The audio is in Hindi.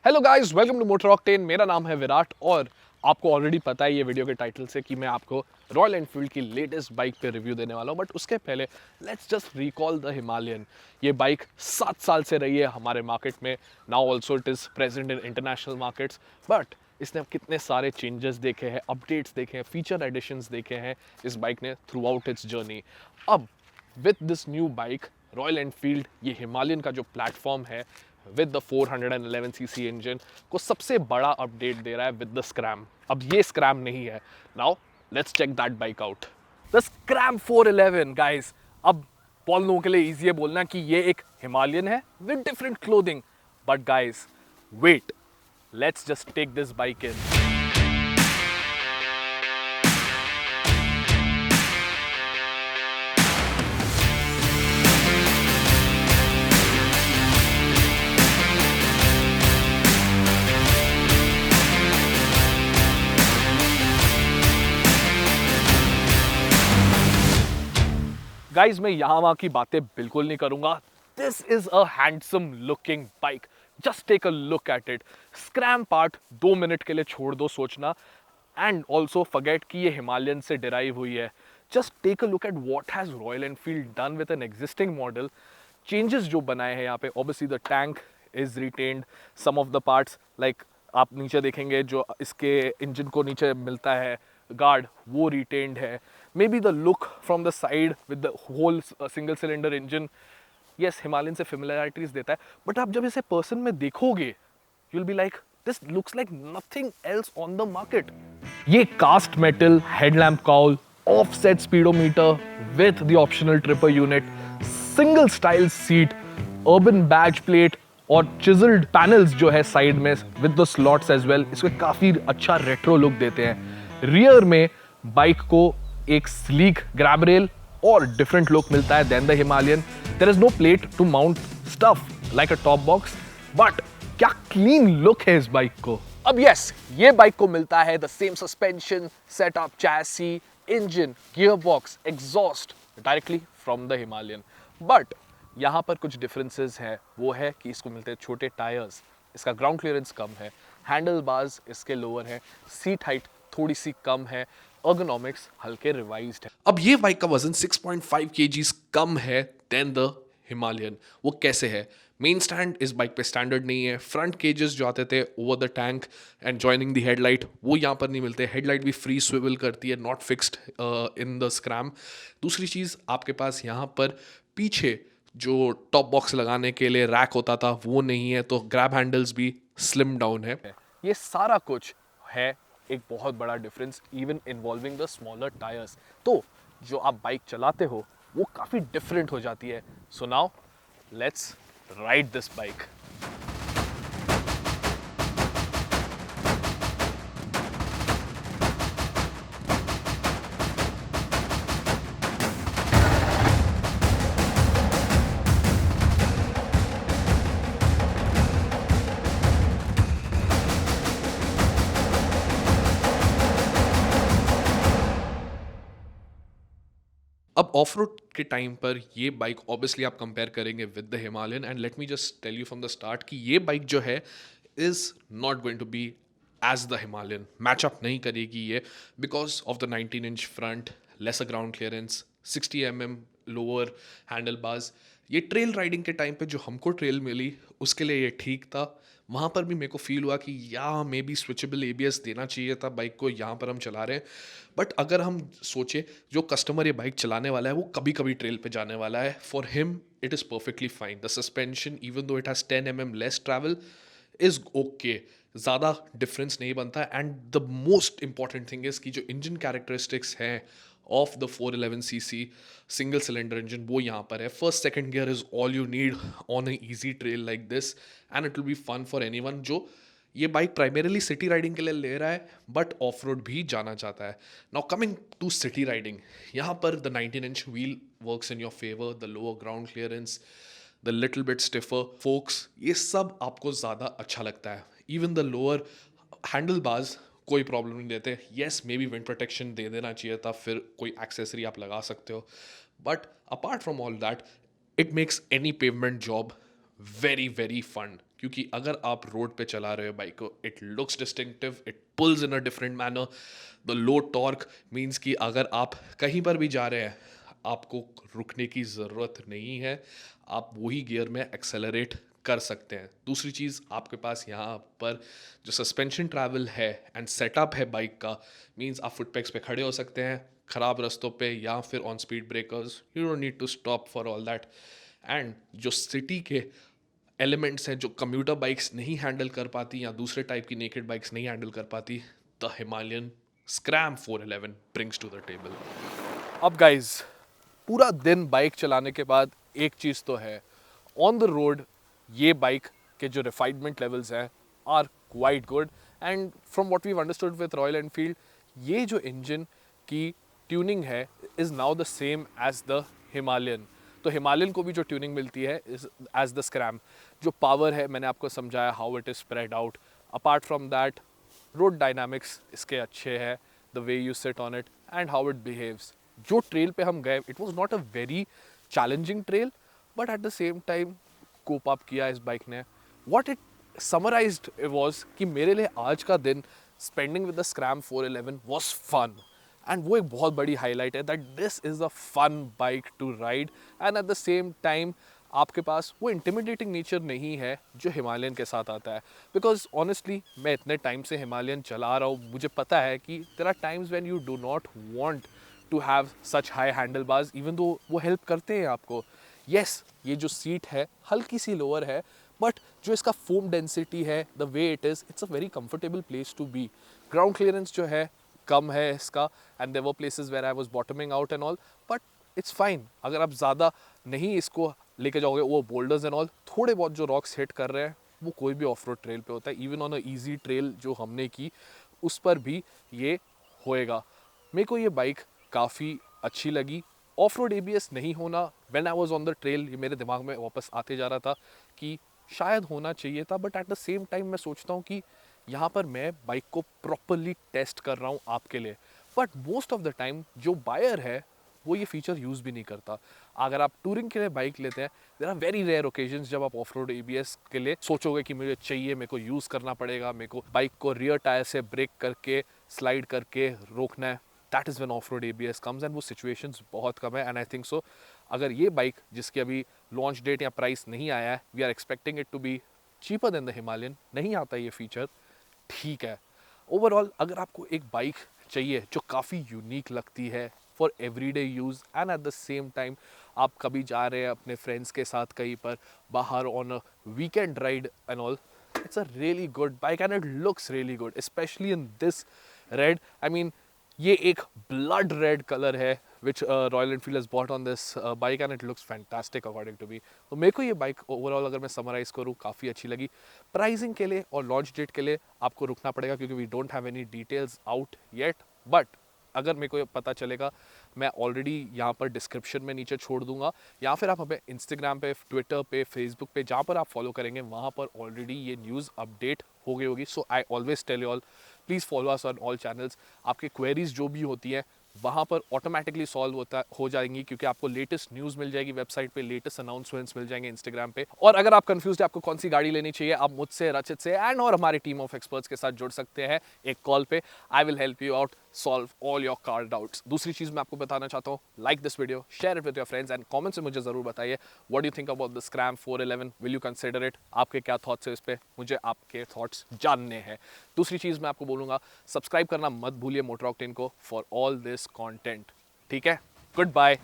Hello guys, welcome to Motor Octane. मेरा नाम है विराट और आपको ऑलरेडी पता है ये वीडियो के टाइटल से कि मैं आपको रॉयल एनफील्ड की लेटेस्ट बाइक पे रिव्यू देने वाला हूँ। बट उसके पहले let's just recall the Himalayan. ये बाइक 7 साल से रही है हमारे मार्केट में। Now also it is present in international markets. But इसने अब कितने सारे चेंजेस देखे हैं, अपडेट्स देखे हैं, फीचर एडिशंस देखे हैं इस बाइक ने थ्रू आउट इट्स जर्नी। अब with this new bike royal Enfield ये हिमालयन का जो प्लेटफॉर्म है विद द 411cc इंजन को सबसे बड़ा अपडेट दे रहा है विद द स्क्रैम। अब ये स्क्रैम नहीं है। Now let's check that bike out. The Scram 411 guys. अब बहुत लोगों के लिए इजी है बोलना कि ये एक हिमालयन है with different clothing, but guys wait, let's just take this bike in. Guys मैं यहाँ वहाँ की बातें बिल्कुल नहीं करूंगा। This is a handsome looking bike. Just take a look at it. Scram part 2 minute के लिए छोड़ दो सोचना, एंड ऑल्सो फॉरगेट कि ये हिमालयन से डिराइव हुई है। Just take a look at what has Royal Enfield done with an existing model. Changes जो बनाए हैं यहाँ पे, obviously the tank is retained, some of the parts like आप नीचे देखेंगे जो इसके इंजन को नीचे मिलता है गार्ड, वो रिटेन्ड है। May be the look from the side with the whole single cylinder engine, yes Himalayan से सिमिलरिटीज देता है। बट आप जब इसे पर्सन में देखोगे you will be like this looks like nothing else on the market. ये cast metal headlamp cowl, offset speedometer with the optional tripper unit, single style seat, urban badge plate और चिजल्ड पैनल्स जो है साइड में with the slots as well, इसमें काफी अच्छा रेट्रो लुक देते हैं। रियर में बाइक को एक स्लीक ग्रैब रेल और डिफरेंट लुक मिलता है than the Himalayan. There is no plate to mount stuff like a top box, but क्या क्लीन लुक है इस बाइक को। अब यस, ये बाइक को मिलता है the same suspension setup, chassis, engine, gear box, exhaust directly from the Himalayan. But यहाँ पर कुछ डिफरेंसेस हैं। वो है कि इसको मिलते हैं छोटे टायर्स, इसका ग्राउंड क्लियरेंस कम है, हैंडल बार्स इसके लोअर है, सीट हाइट थोड़ी सी कम है, ergonomics हल्के रिवाइज्ड है। अब ये बाइक का वजन 6.5 kgs कम है देन द हिमालयन। वो कैसे है? मेन स्टैंड इस बाइक पे स्टैंडर्ड नहीं है। फ्रंट केजेस जो आते थे over the tank and joining the headlight, वो यहाँ पर नहीं मिलते। हेडलाइट भी फ्री स्विवल करती है, not fixed in the scrum. दूसरी चीज़, आपके पास यहाँ पर पीछे जो टॉप बॉक्स लगाने के लिए रैक होता था वो नहीं है, तो ग्रैब हैंडल्स भी स्लिम डाउन है। ये सारा कुछ है एक बहुत बड़ा difference, even involving the smaller tyres. तो जो आप बाइक चलाते हो वो काफ़ी डिफरेंट हो जाती है। So now let's ride this bike. अब ऑफ रोड के टाइम पर ये बाइक ऑब्वियसली आप कंपेयर करेंगे with the Himalayan, and let me just tell you from the start कि ये बाइक जो है is not going to be as the Himalayan. Matchup नहीं करेगी ये because of the 19-inch front, lesser ground clearance, 60 mm lower handle bars. ये ट्रेल राइडिंग के टाइम पे जो हमको ट्रेल मिली उसके लिए ये ठीक था। वहाँ पर भी मेरे को फील हुआ कि या मे बी स्विचेबल एबीएस देना चाहिए था बाइक को, यहाँ पर हम चला रहे हैं। बट अगर हम सोचे जो कस्टमर ये बाइक चलाने वाला है वो कभी कभी ट्रेल पे जाने वाला है, for him it is perfectly fine. The suspension even though it has 10 mm less travel is okay, ज़्यादा डिफरेंस नहीं बनता। And the most important thing is कि जो इंजन कैरेक्टरिस्टिक्स हैं of the 411cc single cylinder engine वो यहाँ पर है। First second gear is all you need on a easy trail like this, and it will be fun for anyone जो ये बाइक प्राइमरीली सिटी राइडिंग के लिए ले रहा है बट ऑफ रोड भी जाना चाहता है। Now coming to city riding, यहाँ पर the 19-inch wheel works in your favour, the lower ground clearance, the little bit stiffer forks, ये सब आपको ज़्यादा अच्छा लगता है। Even the lower handle bars कोई प्रॉब्लम नहीं देते। Yes may be wind protection दे देना चाहिए था, फिर कोई एक्सेसरी आप लगा सकते हो, but apart from all that it makes any pavement job very very fun. क्योंकि अगर आप रोड पे चला रहे हो बाइक को, it looks distinctive, it pools in a different manner. The low torque means कि अगर आप कहीं पर भी जा रहे हैं, आपको रुकने की ज़रूरत नहीं है, आप वही गियर में एक्सेलरेट कर सकते हैं। दूसरी चीज़, आपके पास यहाँ पर जो सस्पेंशन ट्रैवल है एंड सेटअप है बाइक का, मीन्स आप फुटपैक्स पे खड़े हो सकते हैं ख़राब रास्तों पे या फिर on speed breakers, you don't need to stop for all that. And जो सिटी के एलिमेंट्स हैं जो कम्यूटर बाइक्स नहीं हैंडल कर पाती या दूसरे टाइप की नेकेड बाइक्स नहीं हैंडल कर पाती, the Himalayan Scram 411 brings to the table. अब गाइज, पूरा दिन बाइक चलाने के बाद एक चीज़ तो है, ऑन द रोड ये बाइक के जो रिफाइनमेंट लेवल्स हैं are quite good. And from what we understood with Royal Enfield, ये जो इंजन की ट्यूनिंग है is now the same as the Himalayan. तो हिमालयन को भी जो ट्यूनिंग मिलती है इज एज द स्क्रैम। जो पावर है मैंने आपको समझाया how it is spread out. Apart from that, road dynamics इसके अच्छे हैं, the way you sit on it and how it behaves. जो ट्रेल पे हम गए, it was not a very challenging trail, but at the same time cope up किया इस बाइक ने। वॉट इट समराइज्ड वॉज कि मेरे लिए आज का दिन spending with the Scram 411 was fun. And वो एक बहुत बड़ी हाईलाइट है that this is a fun bike to ride and at the same time आपके पास वो इंटिमिडेटिंग नेचर नहीं है जो हिमालयन के साथ आता है। बिकॉज ऑनेस्टली मैं इतने टाइम से हिमालयन चला रहा हूँ, मुझे पता है कि there are times when you do not want to have such high handle bars, even though वो हेल्प करते हैं आपको। येस, ये जो सीट है हल्की सी लोअर है, बट जो इसका फोम डेंसिटी है, the way it is, it's a very comfortable place to be. Ground clearance जो है कम है इसका, and there were places where I was bottoming out and all, but it's fine. अगर आप ज़्यादा नहीं इसको लेके जाओगे, वो बोल्डर्स एंड ऑल, थोड़े बहुत जो रॉक्स हिट कर रहे हैं वो कोई भी ऑफ रोड ट्रेल पे होता है। Even on a easy trail जो हमने की उस पर भी ये होएगा। मेरे को ये बाइक काफ़ी अच्छी लगी। ऑफ रोड ABS नहीं होना when I was on the trail, ये मेरे दिमाग में वापस आते जा रहा था कि शायद होना चाहिए था, but at the same time मैं सोचता हूँ कि यहाँ पर मैं बाइक को प्रॉपरली टेस्ट कर रहा हूँ आपके लिए। But most of the time जो बायर है वो ये फीचर यूज़ भी नहीं करता। अगर आप टूरिंग के लिए बाइक लेते हैं, there are very rare occasions जब आप ऑफ रोड ABS के लिए सोचोगे कि मुझे चाहिए, मेरे को यूज़ करना पड़ेगा, मेरे को बाइक को रियर टायर से ब्रेक करके स्लाइड करके रोकना है। That is when of road ABS comes, and वो सिचुएशंस बहुत कम है। एंड आई थिंक सो अगर ये बाइक जिसकी अभी लॉन्च डेट या प्राइस नहीं आया है, we are expecting it to be cheaper than the Himalayan, नहीं आता ये फीचर, ठीक है। ओवरऑल अगर आपको एक बाइक चाहिए जो काफ़ी यूनिक लगती है for everyday use and at the same time आप कभी जा रहे हैं अपने फ्रेंड्स के साथ कहीं पर बाहर on a weekend ride and all, it's a really good bike and it looks really good, especially in this red. I mean, ये एक blood red color है which Royal Enfield has bought on this bike and it looks fantastic according to me. तो मेरे को ये बाइक ओवरऑल अगर मैं समराइज करूँ काफ़ी अच्छी लगी। प्राइसिंग के लिए और लॉन्च डेट के लिए आपको रुकना पड़ेगा क्योंकि we don't have any details out yet, but अगर मेरे को ये पता चलेगा मैं ऑलरेडी यहाँ पर डिस्क्रिप्शन में नीचे छोड़ दूंगा, या फिर आप हमें इंस्टाग्राम पे, ट्विटर पे, फेसबुक पे जहाँ पर आप फॉलो करेंगे वहाँ पर ऑलरेडी ये न्यूज़ अपडेट हो गई होगी। So I always tell you all, please follow us on all channels. आपके क्वेरीज जो भी होती हैं वहाँ पर ऑटोमेटिकली सॉल्व हो जाएंगी क्योंकि आपको लेटेस्ट न्यूज़ मिल जाएगी वेबसाइट पे, लेटेस्ट अनाउंसमेंट्स मिल जाएंगे इंस्टाग्राम पे। और अगर आप कंफ्यूज है आपको कौन सी गाड़ी लेनी चाहिए, आप मुझसे, रचित से एंड और हमारी टीम ऑफ एक्सपर्ट्स के साथ जुड़ सकते हैं एक कॉल पे। I will help you out solve all your car doubts. दूसरी चीज़ मैं आपको बताना चाहता हूँ, like this video, share it with your friends and comments में मुझे ज़रूर बताइए what do you think about the Scram 411, will you consider it, आपके क्या थॉट्स है इस पर, मुझे आपके थॉट्स जानने हैं। दूसरी चीज़ मैं आपको बोलूँगा, सब्सक्राइब करना मत भूलिए मोटर ऑक्टेन को फॉर ऑल दिस कॉन्टेंट, ठीक है। Good bye.